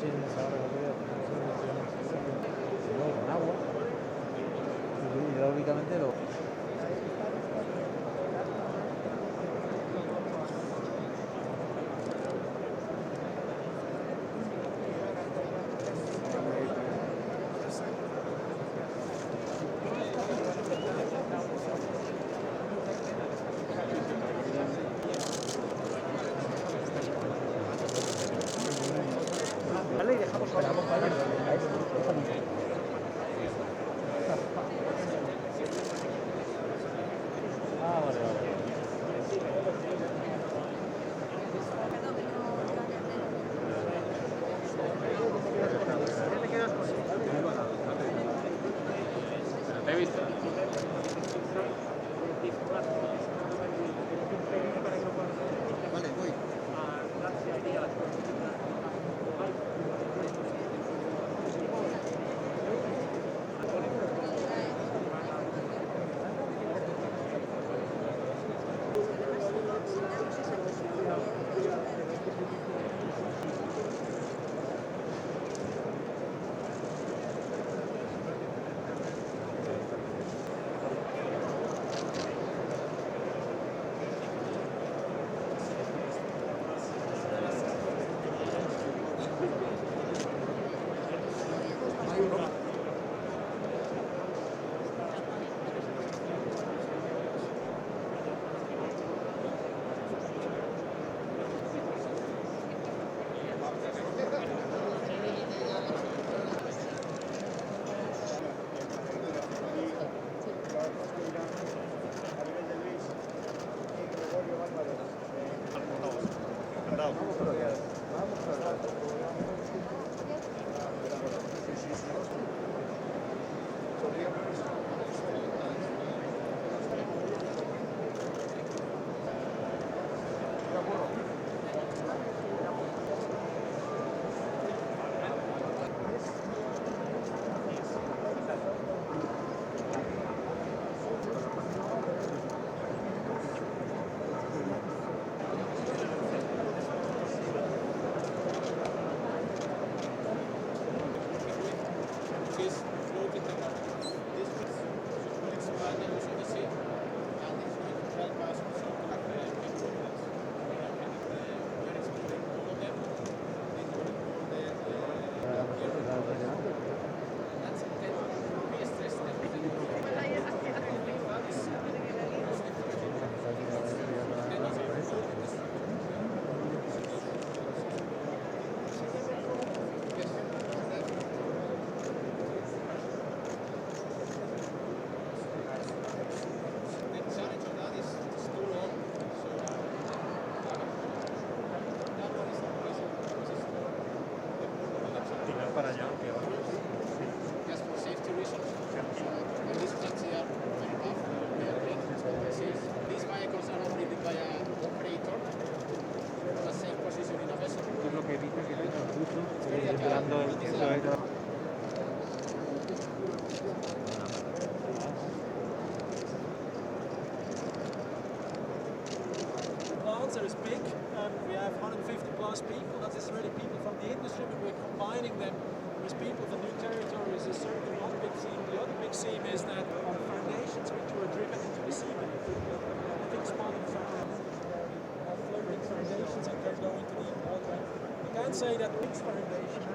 tienes ahora la vida con agua, y hidráulicamente lo... Vale, y dejamos para vale, vale. Te he visto. Vale, voy. Para allá, que va. Just for safety reasons. And these trucks are very tough. They are big. These vehicles are operated by an operator in the same position in a vessel. Es lo que dice que tenga justo esperando el cielo. Plants are big. We have 150 plus people. That is really people from the industry, but we're combining them with people from new territories. Is certainly one big theme. The other big theme is that on foundations which were driven into the seabed, I think spawning have floating foundations and they're going to the water. You can say that fixed foundation